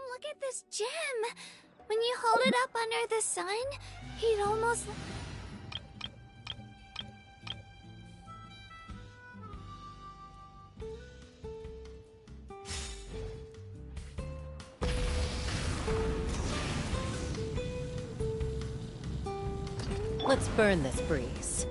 Look at this gem! When you hold it up under the sun, he'd almost... Let's burn this breeze.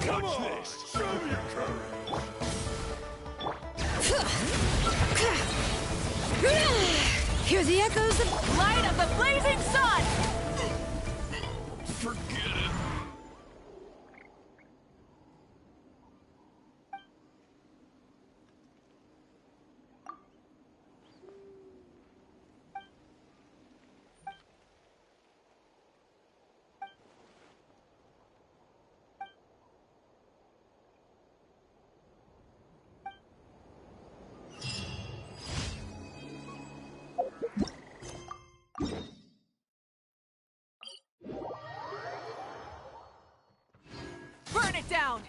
Watch this! Show your courage! Hear the echoes of light of the blazing sun! Forget it! Burn it down!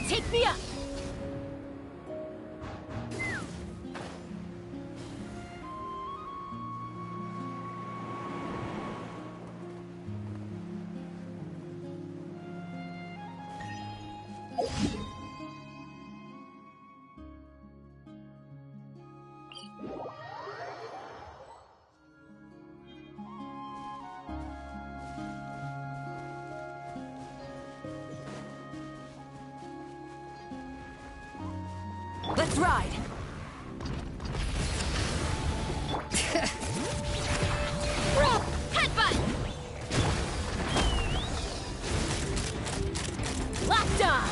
Take me up! Let's ride! Headbutt! Locked on!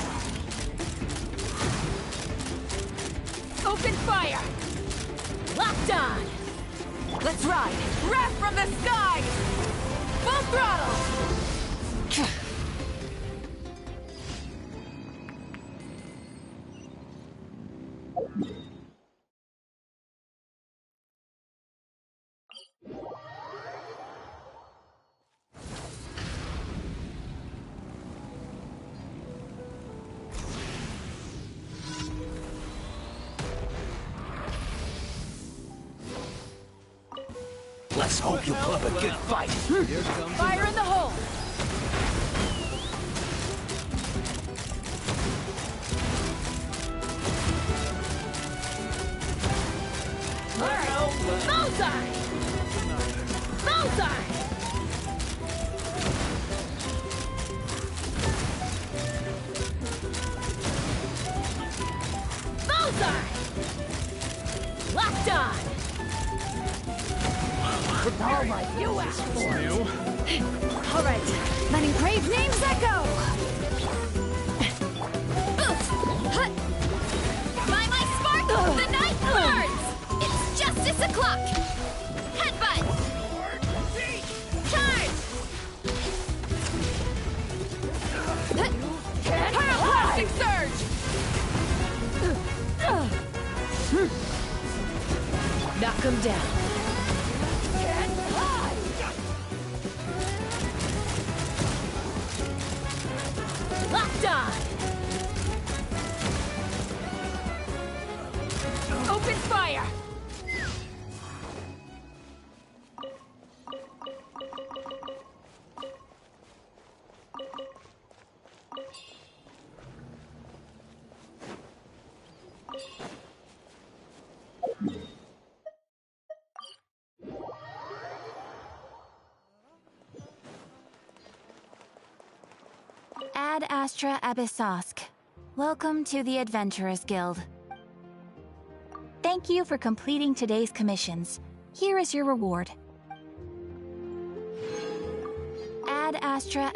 Open fire! Locked on! Let's ride! Wrath from the skies! Full throttle! Let's hope you'll put up a good fight. Fire in the hole! Alright, bullseye! Bullseye! Bullseye! Locked on! All right, you asked for it. All right, letting brave names echo. By my spark, the night burns! It's justice o'clock! Headbutt! Charge! Pyroclastic surge! Knock him down. Locked on! Open fire! Ad Astra Abyssosk. Welcome to the Adventurers Guild. Thank you for completing today's commissions. Here is your reward. Ad Astra...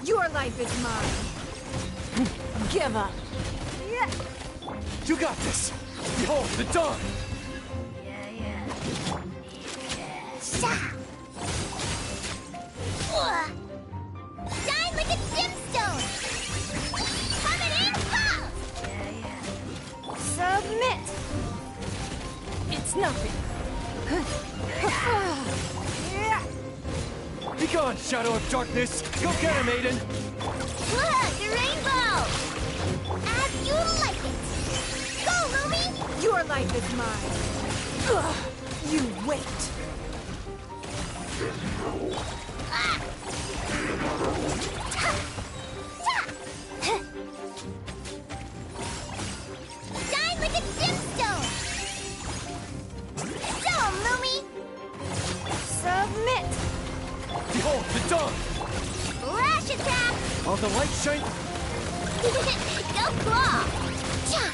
Your life is mine. Give up. You got this! Behold, the dawn! Shine like a gemstone! Coming in fast! Submit. It's nothing. Be gone, Shadow of Darkness! Go get him, Aiden! Look, the rainbow! As you like it! Go, Lumi! Your life is mine. Ugh, you wait. Shine like a gemstone! Show 'em, Lumi! Submit. Behold, the dawn! Flash attack! All the light shine... Go claw! Cha!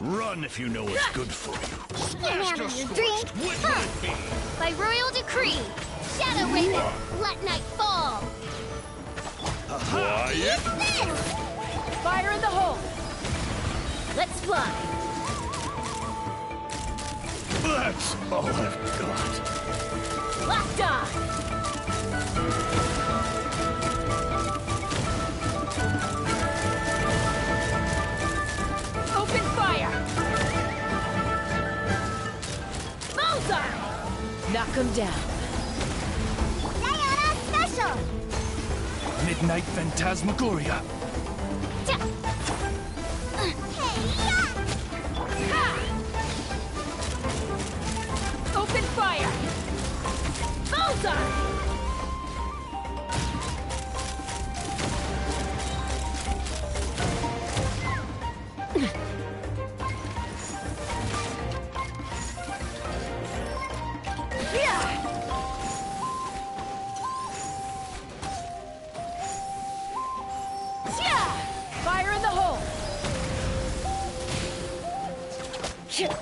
Run if you know what's good for you. Hammer your drink. What would it be? By royal decree, Shadow Raven, let night fall. Quiet. This! Fire in the hole! Let's fly! That's all I've got. Locked on! Open fire! Bullseye! Knock him down. Sayonara special! Midnight Phantasmagoria. Hey-ya! Ha! Open fire! Bullseye! Fire in the hole! Yeah!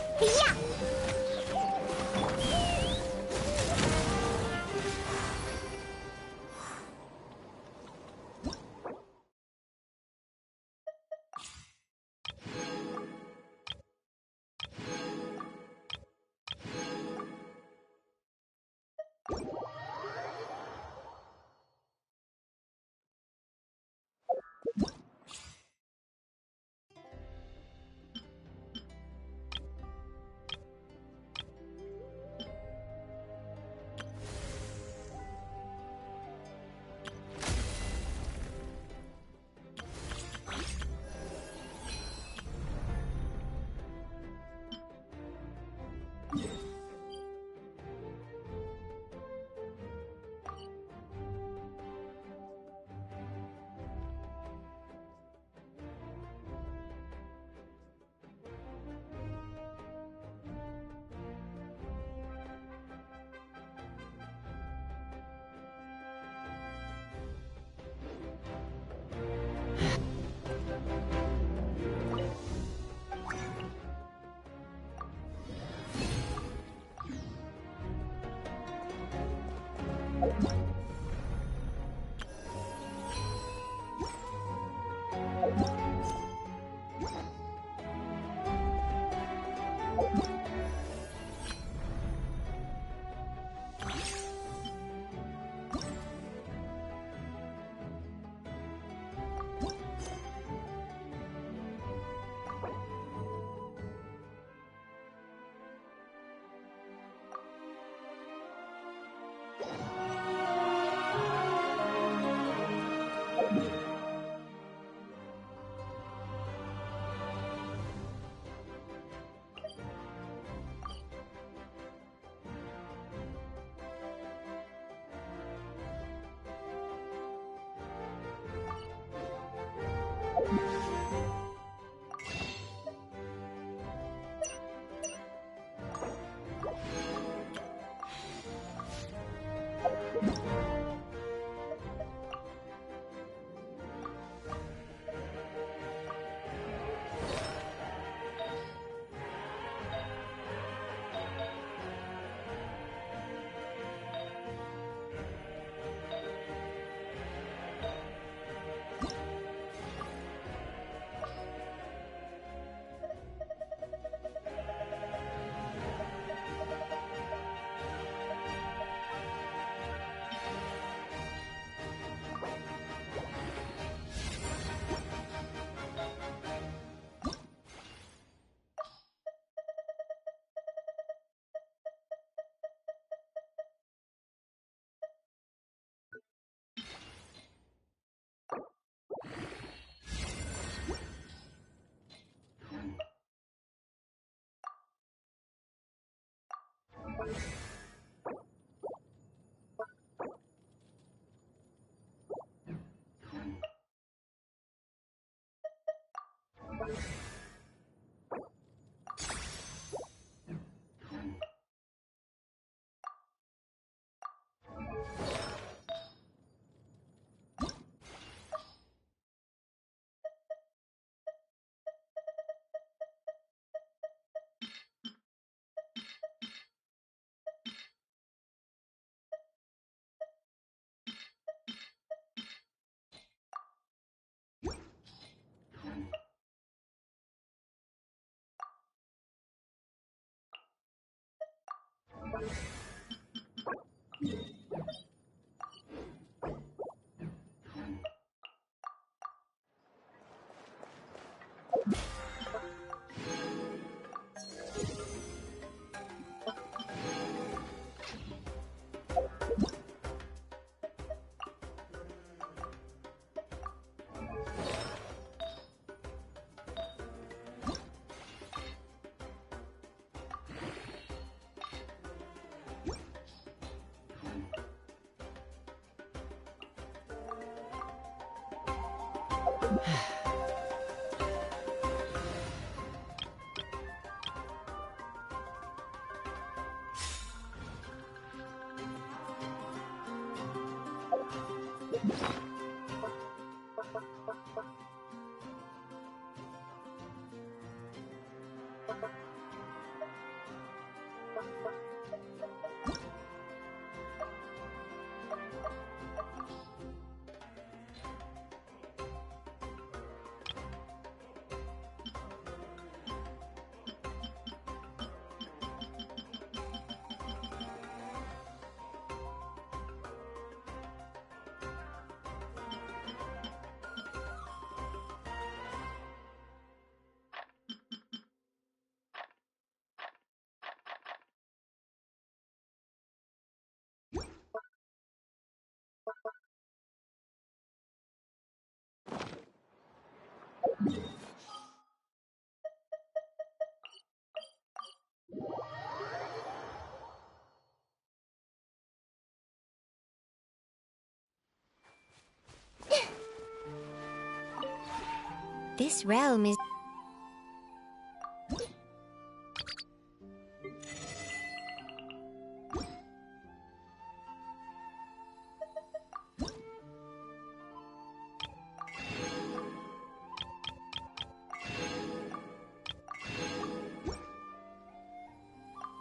This realm is...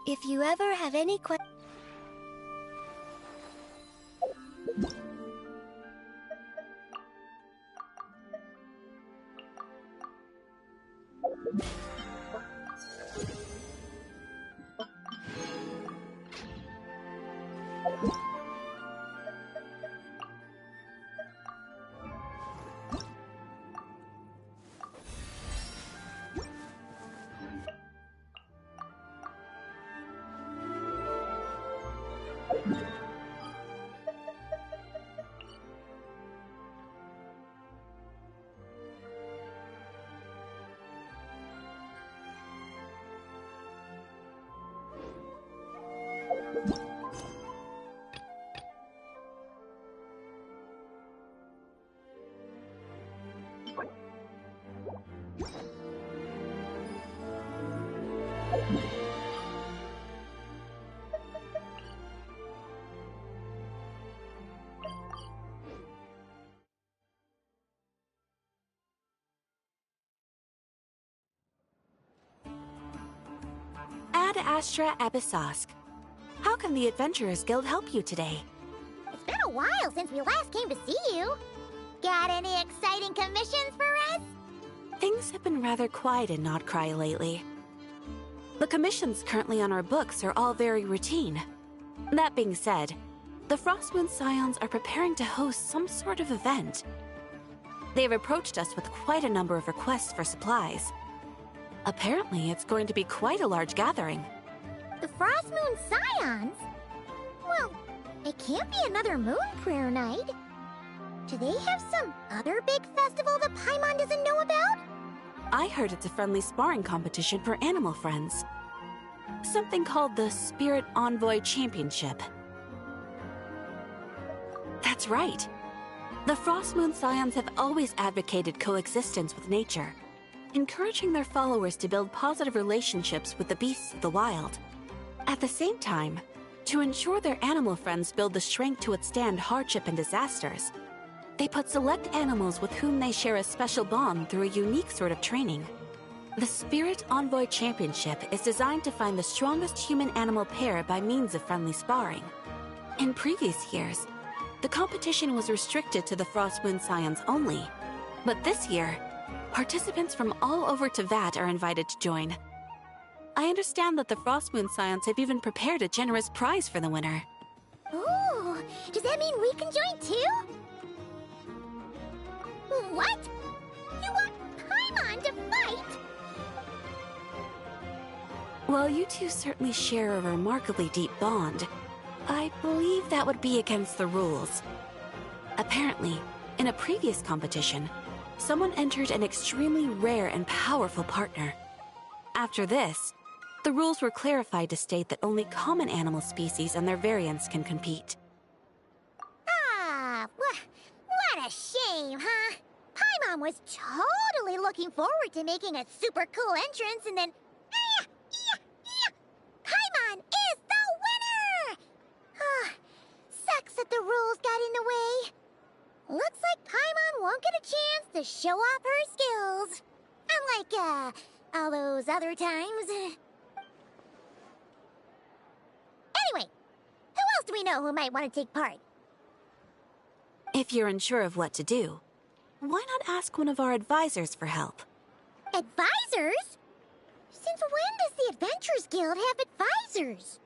If you ever have any questions... Ad Astra Episosk. How can the Adventurers Guild help you today? It's been a while since we last came to see you. Got any exciting commissions for us? Things have been rather quiet in Notcry lately. The commissions currently on our books are all very routine. That being said, the Frostmoon Scions are preparing to host some sort of event. They've approached us with quite a number of requests for supplies. Apparently, it's going to be quite a large gathering. The Frostmoon Scions? Well, it can't be another Moon Prayer Night. Do they have some other big festival that Paimon doesn't know about? I heard it's a friendly sparring competition for animal friends. Something called the Spirit Envoy Championship. That's right. The Frostmoon Scions have always advocated coexistence with nature, encouraging their followers to build positive relationships with the beasts of the wild. At the same time, to ensure their animal friends build the strength to withstand hardship and disasters, they put select animals with whom they share a special bond through a unique sort of training. The Spirit Envoy Championship is designed to find the strongest human-animal pair by means of friendly sparring. In previous years, the competition was restricted to the Frostmoon Scions only, but this year, participants from all over Teyvat are invited to join. I understand that the Frost Moon Scions have even prepared a generous prize for the winner. Ooh, does that mean we can join too? What? You want Paimon to fight? While you two certainly share a remarkably deep bond, I believe that would be against the rules. Apparently, in a previous competition, someone entered an extremely rare and powerful partner. After this, the rules were clarified to state that only common animal species and their variants can compete. Ah, what a shame, huh? Paimon was totally looking forward to making a super cool entrance, and then... Paimon is the winner! Sucks that the rules got in the way. Looks like Paimon won't get a chance to show off her skills. Unlike, all those other times. Anyway, who else do we know who might want to take part? If you're unsure of what to do, why not ask one of our advisors for help? Advisors? Since when does the Adventurers Guild have advisors?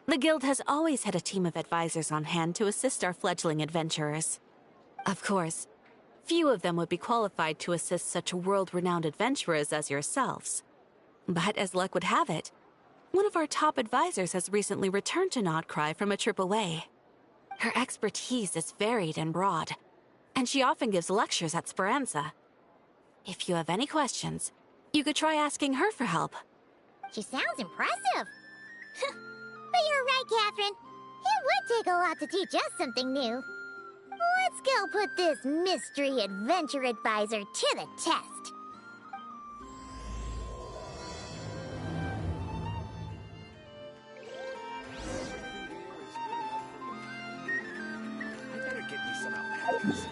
The guild has always had a team of advisors on hand to assist our fledgling adventurers. Of course, few of them would be qualified to assist such world-renowned adventurers as yourselves. But as luck would have it, one of our top advisors has recently returned to Nodcry from a trip away. Her expertise is varied and broad, and she often gives lectures at Speranza. If you have any questions, you could try asking her for help. She sounds impressive. But you're right, Catherine. It would take a lot to teach us something new. Let's go put this mystery adventure advisor to the test. I better get me some alpacas.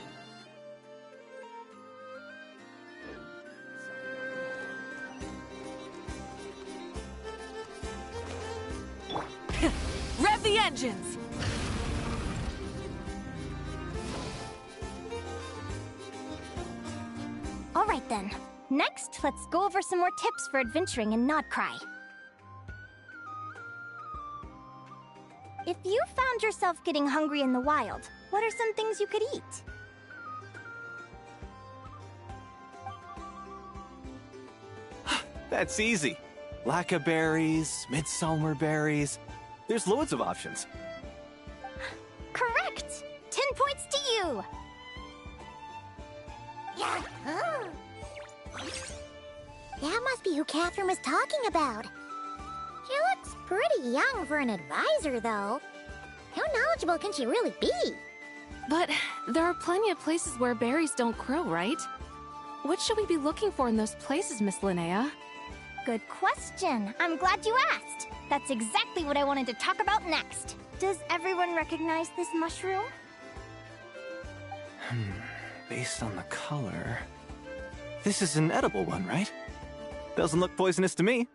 Rev the engines! All right then. Next, let's go over some more tips for adventuring in Nodcry. If you found yourself getting hungry in the wild, what are some things you could eat? That's easy. Lacca berries, midsummer berries. There's loads of options. Correct! 10 points to you! Yahoo! That must be who Catherine was talking about. She looks pretty young for an advisor, though. How knowledgeable can she really be? But there are plenty of places where berries don't grow, right? What should we be looking for in those places, Miss Linnea? Good question. I'm glad you asked. That's exactly what I wanted to talk about next. Does everyone recognize this mushroom? Based on the color... This is an edible one, right? Doesn't look poisonous to me.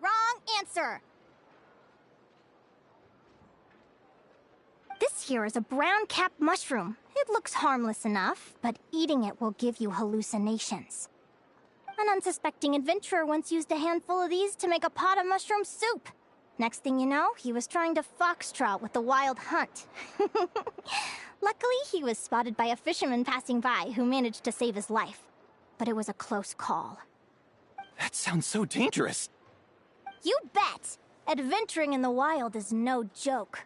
Wrong answer. This here is a brown-capped mushroom. It looks harmless enough, but eating it will give you hallucinations. An unsuspecting adventurer once used a handful of these to make a pot of mushroom soup. Next thing you know, he was trying to foxtrot with the wild hunt. Luckily, he was spotted by a fisherman passing by who managed to save his life. But it was a close call. That sounds so dangerous. You bet! Adventuring in the wild is no joke.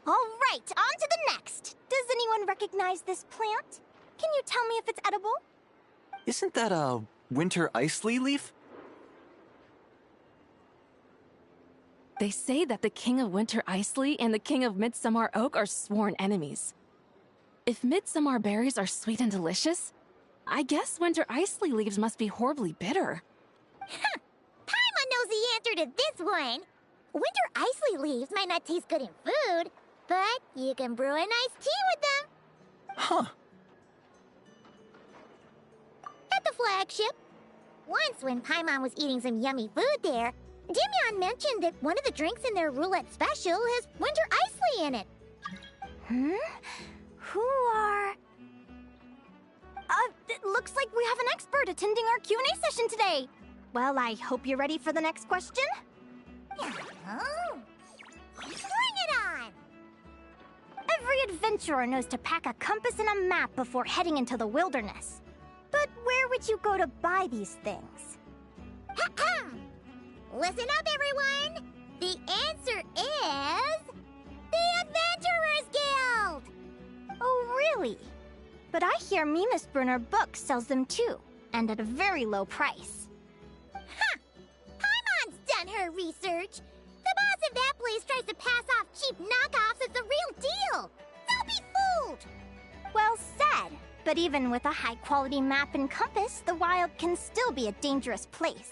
All right, on to the next. Does anyone recognize this plant? Can you tell me if it's edible? Isn't that a winter ice leaf? They say that the King of Winter Isley and the King of Midsummer Oak are sworn enemies. If Midsummer berries are sweet and delicious, I guess Winter Isley leaves must be horribly bitter. Paimon knows the answer to this one. Winter Isley leaves might not taste good in food, but you can brew a nice tea with them. Huh. At the flagship. Once when Paimon was eating some yummy food there, Dimyon mentioned that one of the drinks in their roulette special has Winter Isley in it. Who are... It looks like we have an expert attending our Q&A session today. Well, I hope you're ready for the next question. Oh. Bring it on! Every adventurer knows to pack a compass and a map before heading into the wilderness. But where would you go to buy these things? Listen up, everyone! The answer is... the Adventurers Guild! Oh, really? But I hear Mimas Brunner Books sells them too, and at a very low price. Ha! Paimon's done her research. The boss of that place tries to pass off cheap knockoffs as the real deal. Don't be fooled! Well said. But even with a high-quality map and compass, the wild can still be a dangerous place.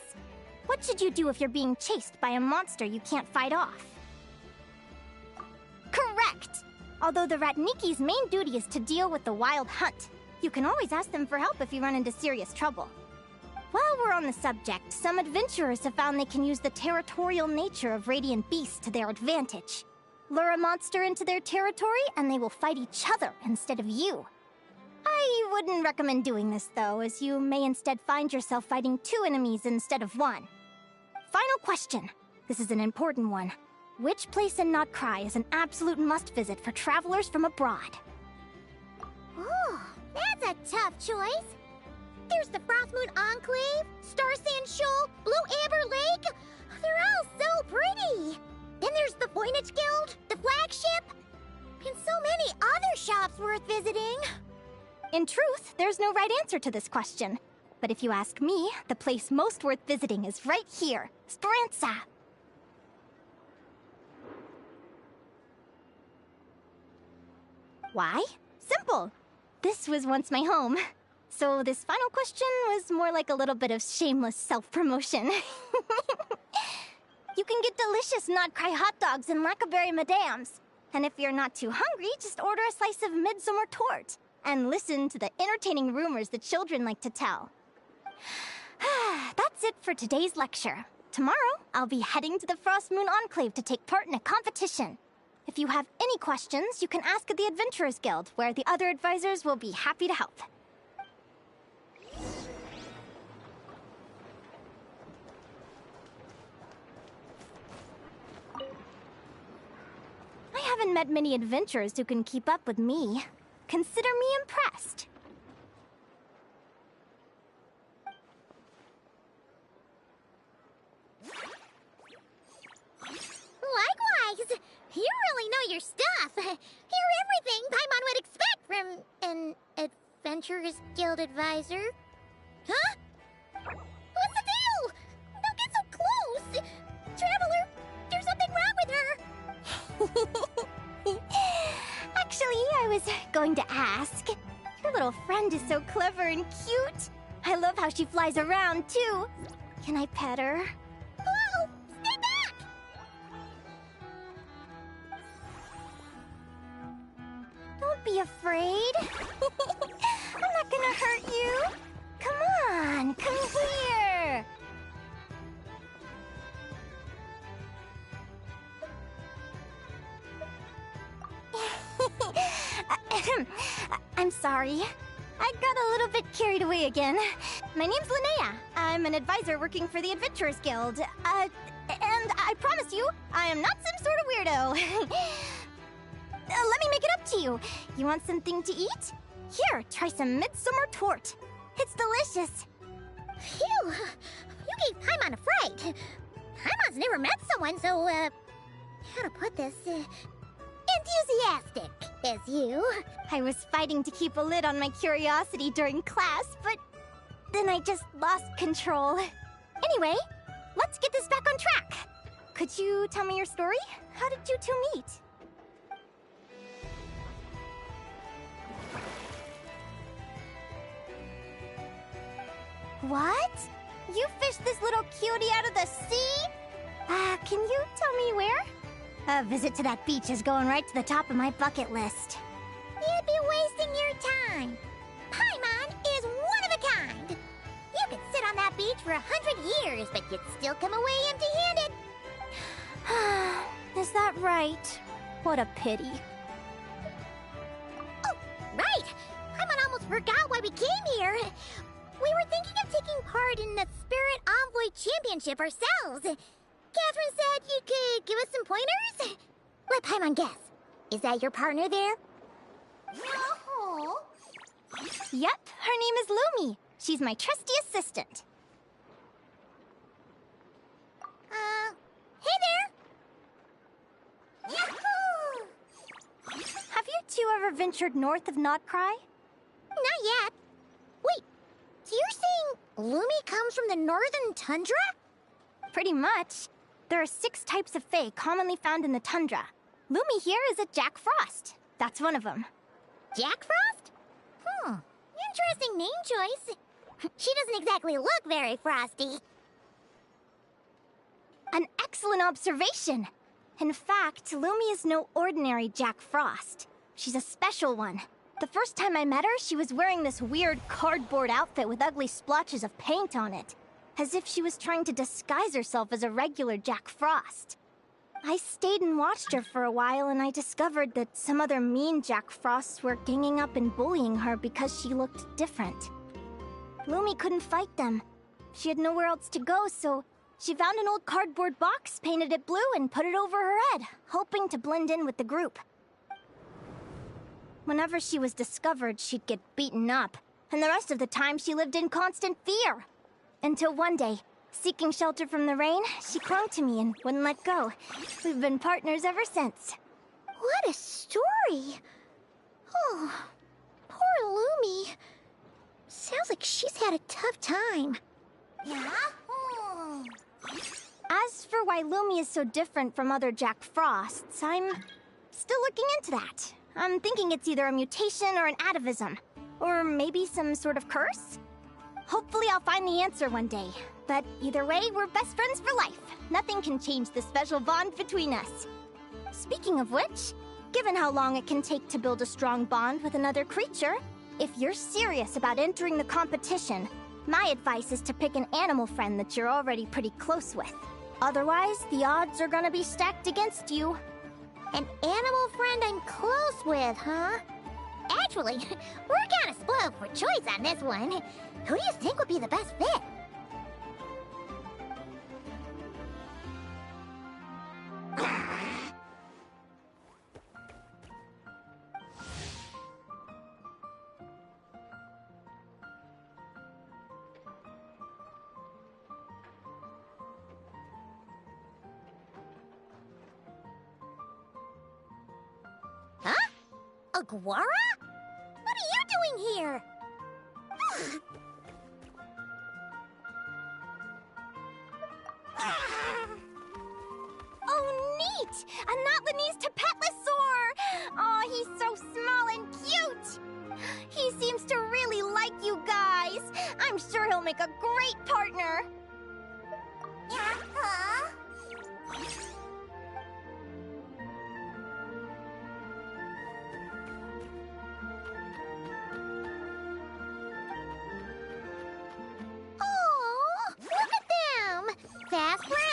What should you do if you're being chased by a monster you can't fight off? Correct! Although the Ratniki's main duty is to deal with the wild hunt, you can always ask them for help if you run into serious trouble. While we're on the subject, some adventurers have found they can use the territorial nature of radiant beasts to their advantage. Lure a monster into their territory, and they will fight each other instead of you. I wouldn't recommend doing this, though, as you may instead find yourself fighting 2 enemies instead of 1. Final question. This is an important one. Which place in Notcry is an absolute must-visit for travelers from abroad? Oh, that's a tough choice. There's the Frostmoon Enclave, Star Sand Shoal, Blue Amber Lake. They're all so pretty. Then there's the Voynich Guild, the flagship, and so many other shops worth visiting. In truth, there's no right answer to this question. But if you ask me, the place most worth visiting is right here, Speranza. Why? Simple. This was once my home. So this final question was more like a little bit of shameless self-promotion. You can get delicious Notcry hot dogs and Lackaberry Madams. And if you're not too hungry, just order a slice of midsummer tort. And listen to the entertaining rumors the children like to tell. That's it for today's lecture. Tomorrow, I'll be heading to the Frostmoon Enclave to take part in a competition. If you have any questions, you can ask at the Adventurers Guild, where the other advisors will be happy to help. I haven't met many adventurers who can keep up with me. Consider me impressed. Likewise! You really know your stuff. You're everything Paimon would expect from an Adventurers Guild advisor. Huh? What's the deal? Don't get so close! Traveler, there's something wrong with her! Actually, I was going to ask. Your little friend is so clever and cute. I love how she flies around, too. Can I pet her? Whoa! Stay back! Don't be afraid. I'm not gonna hurt you. Come on, come here. I'm sorry. I got a little bit carried away again. My name's Linnea. I'm an advisor working for the Adventurers Guild. And I promise you, I am not some sort of weirdo. Let me make it up to you. You want something to eat? Here, try some midsummer tort. It's delicious. Phew! You gave Paimon a fright. Paimon's never met someone so, how to put this, enthusiastic as you. I was fighting to keep a lid on my curiosity during class, but then I just lost control. Anyway, let's get this back on track. Could you tell me your story? How did you two meet? What? You fished this little cutie out of the sea? Can you tell me where? A visit to that beach is going right to the top of my bucket list. You'd be wasting your time. Paimon is one of a kind. You could sit on that beach for 100 years, but you'd still come away empty-handed. Is that right? What a pity. Oh, right! Paimon almost forgot why we came here. We were thinking of taking part in the Spirit Envoy Championship ourselves. Catherine said you could give us some pointers? Let Paimon guess. Is that your partner there? No. Yep, her name is Lumi. She's my trusty assistant. Hey there! Yahoo! Have you two ever ventured north of Notcry? Not yet. Wait, so you're saying Lumi comes from the northern tundra? Pretty much. There are 6 types of Fae commonly found in the tundra. Lumi here is a Jack Frost. That's one of them. Jack Frost? Interesting name choice. She doesn't exactly look very frosty. An excellent observation. In fact, Lumi is no ordinary Jack Frost. She's a special one. The first time I met her, she was wearing this weird cardboard outfit with ugly splotches of paint on it, as if she was trying to disguise herself as a regular Jack Frost. I stayed and watched her for a while, and I discovered that some other mean Jack Frosts were ganging up and bullying her because she looked different. Lumi couldn't fight them. She had nowhere else to go, so she found an old cardboard box, painted it blue, and put it over her head, hoping to blend in with the group. Whenever she was discovered, she'd get beaten up, and the rest of the time she lived in constant fear. Until one day, seeking shelter from the rain, she clung to me and wouldn't let go. We've been partners ever since. What a story! Oh, poor Lumi. Sounds like she's had a tough time. Yeah? As for why Lumi is so different from other Jack Frosts, I'm still looking into that. I'm thinking it's either a mutation or an atavism. Or maybe some sort of curse? Hopefully I'll find the answer one day. But either way, we're best friends for life. Nothing can change the special bond between us. Speaking of which, given how long it can take to build a strong bond with another creature, if you're serious about entering the competition, my advice is to pick an animal friend that you're already pretty close with. Otherwise, the odds are gonna be stacked against you. An animal friend I'm close with, huh? Actually, we're kinda spoiled for choice on this one. Who do you think would be the best fit? Huh? Aguara? What are you doing here? Oh, neat! A Notlanese Tapetlosaur! Aw, he's so small and cute! He seems to really like you guys. I'm sure he'll make a great partner. Aw, look at them! Fast friends!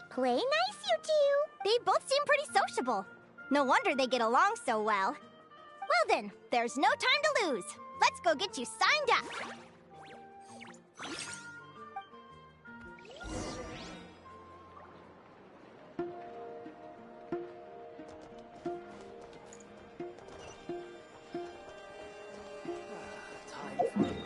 Play nice, you two! They both seem pretty sociable. No wonder they get along so well. Well then, there's no time to lose. Let's go get you signed up. Time for a break.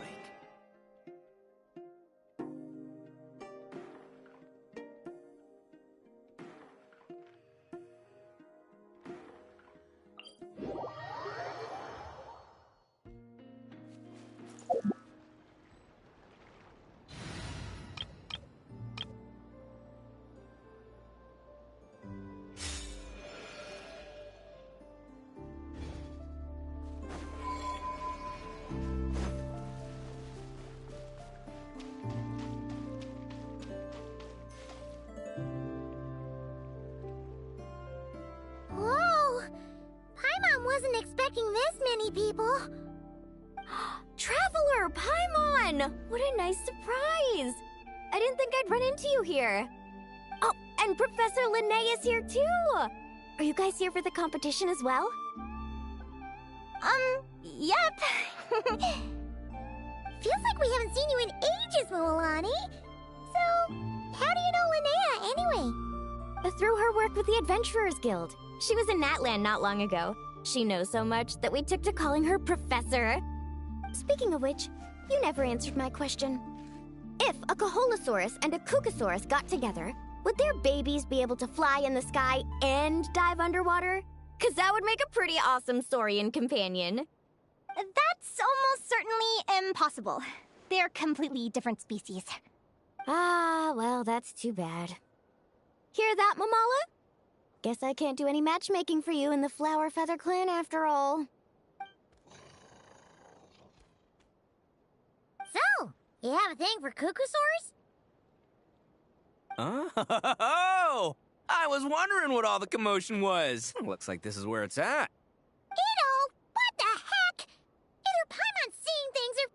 Whoa! Paimon wasn't expecting this many people. Traveler, Paimon! What a nice surprise! I didn't think I'd run into you here. Oh, and Professor Linnae is here too! Are you guys here for the competition as well? Yep. Feels like we haven't seen you in ages, Moalani. So, how do you know Linnea anyway? Through her work with the Adventurers Guild. She was in Natland not long ago. She knows so much that we took to calling her Professor. Speaking of which, you never answered my question. If a Kaholosaurus and a Kookasaurus got together, would their babies be able to fly in the sky and dive underwater? 'Cause that would make a pretty awesome Saurian companion. That's almost certainly impossible. They're completely different species. Ah, well, that's too bad. Hear that, Mamala? Guess I can't do any matchmaking for you in the Flower Feather Clan after all. So, you have a thing for Kookasaurs? Oh! I was wondering what all the commotion was. Looks like this is where it's at. Ito, what the heck? Either Paimon's seeing things or...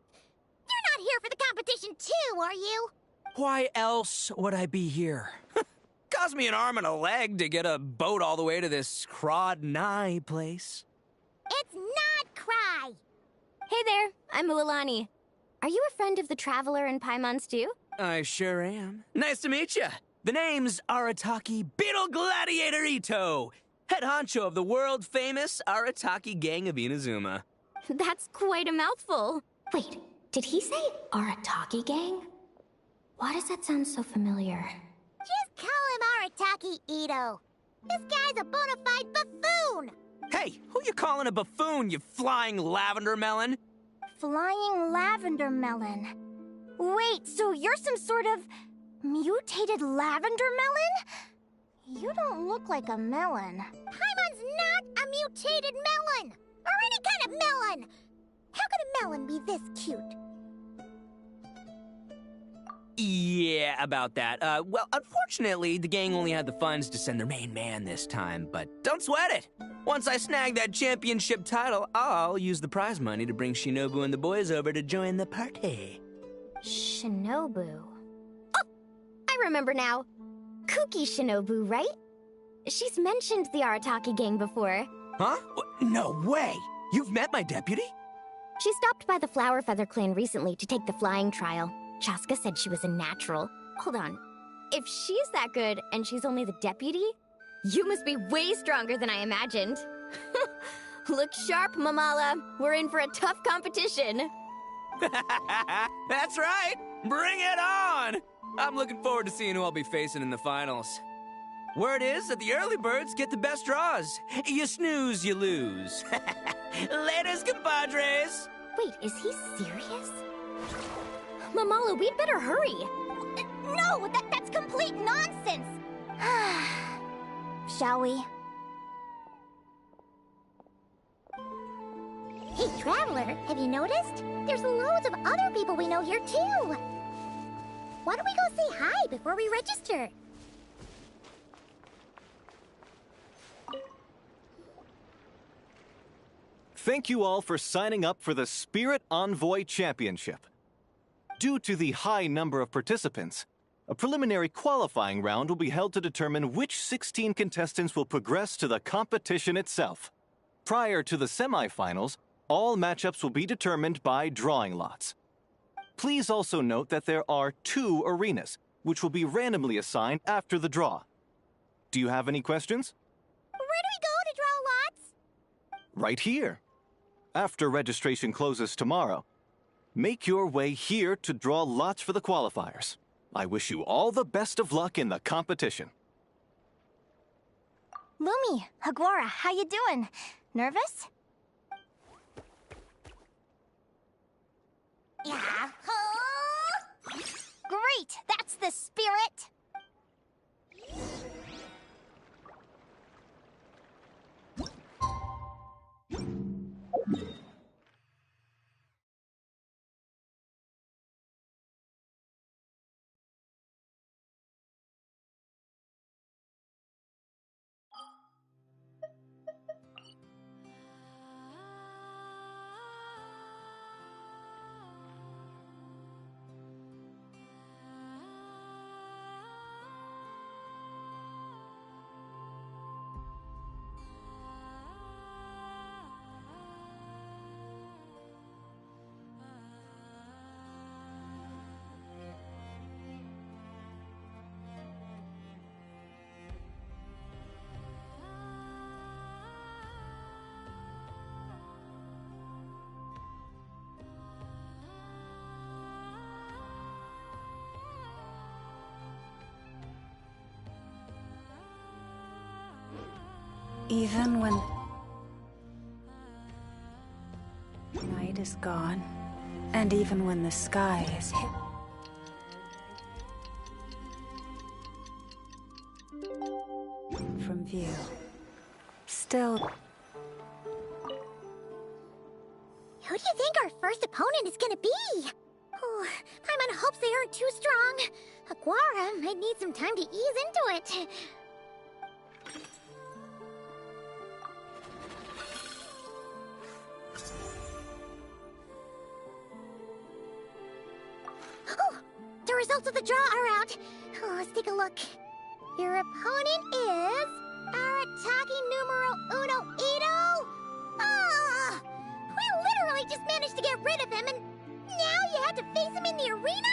You're not here for the competition too, are you? Why else would I be here? Cost me an arm and a leg to get a boat all the way to this Crod Nye place. It's not Cry. Hey there, I'm Mualani. Are you a friend of the Traveler and Paimon's too? I sure am. Nice to meet you. The name's Arataki Beetle Gladiator Ito, head honcho of the world-famous Arataki gang of Inazuma. That's quite a mouthful. Wait, did he say Arataki gang? Why does that sound so familiar? Just call him Arataki Ito. This guy's a bona fide buffoon. Hey, who you calling a buffoon, you flying lavender melon? Flying lavender melon. Wait, so you're some sort of mutated lavender melon? You don't look like a melon. Paimon's not a mutated melon. Or any kind of melon. How could a melon be this cute? Yeah, about that. Well, unfortunately, the gang only had the funds to send their main man this time, but don't sweat it. Once I snag that championship title, I'll use the prize money to bring Shinobu and the boys over to join the party. Shinobu. Oh, I remember now. Kuki Shinobu, right? She's mentioned the Arataki gang before. Huh? No way! You've met my deputy? She stopped by the Flower Feather Clan recently to take the flying trial. Chaska said she was a natural. Hold on. If she's that good and she's only the deputy, you must be way stronger than I imagined. Look sharp, Mamala. We're in for a tough competition. That's right! Bring it on! I'm looking forward to seeing who I'll be facing in the finals. Word is that the early birds get the best draws. You snooze, you lose. Laters, compadres! Wait, is he serious? Mamala, we'd better hurry. No, that's complete nonsense. Shall we? Hey, Traveler, have you noticed? There's loads of other people we know here, too. Why don't we go say hi before we register? Thank you all for signing up for the Spirit Envoy Championship. Due to the high number of participants, a preliminary qualifying round will be held to determine which 16 contestants will progress to the competition itself. Prior to the semifinals, all matchups will be determined by drawing lots. Please also note that there are 2 arenas, which will be randomly assigned after the draw. Do you have any questions? Where do we go to draw lots? Right here. After registration closes tomorrow, make your way here to draw lots for the qualifiers. I wish you all the best of luck in the competition. Lumi, Hagwara, how you doing? Nervous? Yeah. Great, that's the spirit. Even when night is gone, and even when the sky is hit from view, still. Who do you think our first opponent is gonna be? Oh, Paimon hopes they aren't too strong. Aguara might need some time to ease into it. Oh, the results of the draw are out. Oh, let's take a look. Your opponent is Arataki numero uno Ito. Ah, we literally just managed to get rid of him, and now you have to face him in the arena?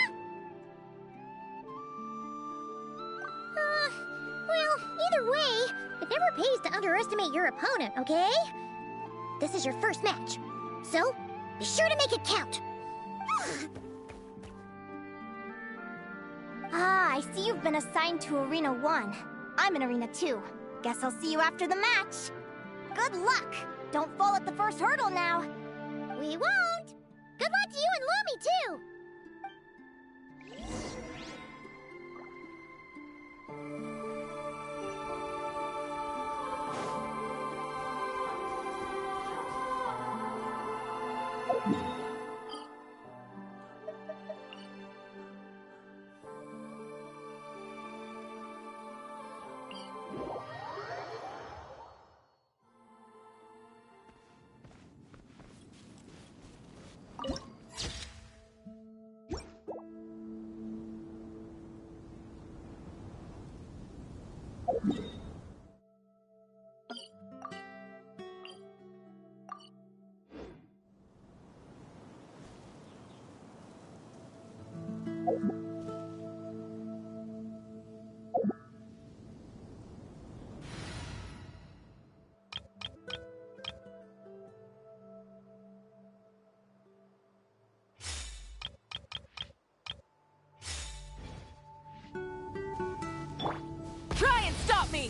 Well, either way, it never pays to underestimate your opponent, okay? This is your first match, so be sure to make it count. Ah, I see you've been assigned to Arena 1. I'm in Arena 2. Guess I'll see you after the match. Good luck! Don't fall at the first hurdle now. We won't! Good luck to you and Lumi, too! Try and stop me!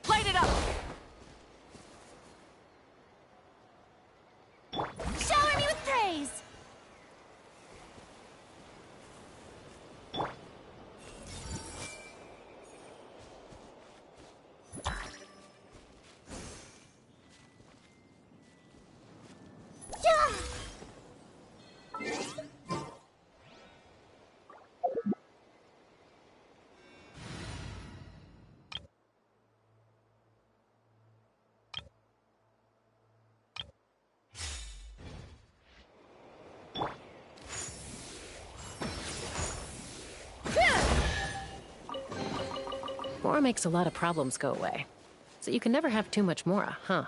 Light it up! Shower me with praise! Mora makes a lot of problems go away. So you can never have too much Mora, huh?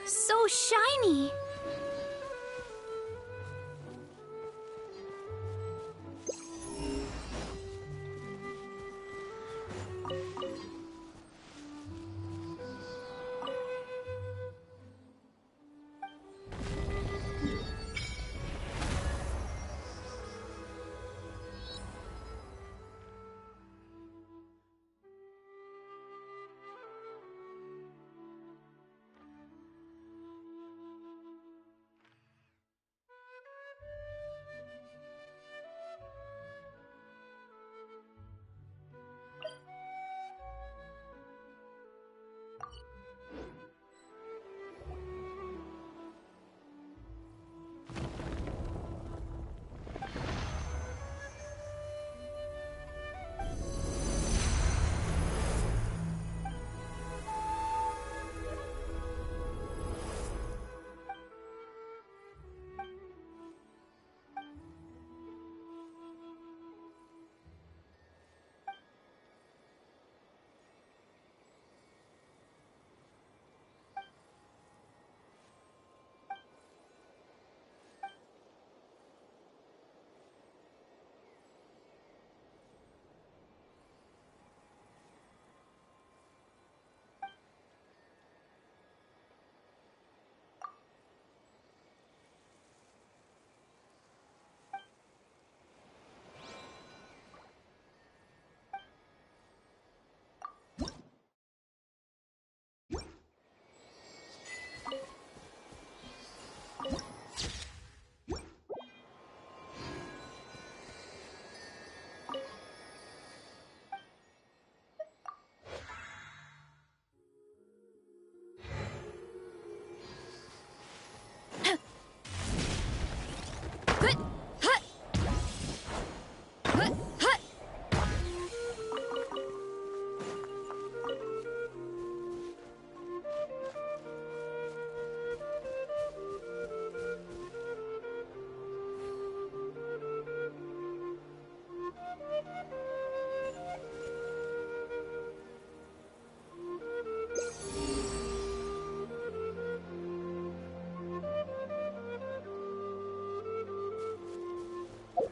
So shiny!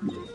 Yeah.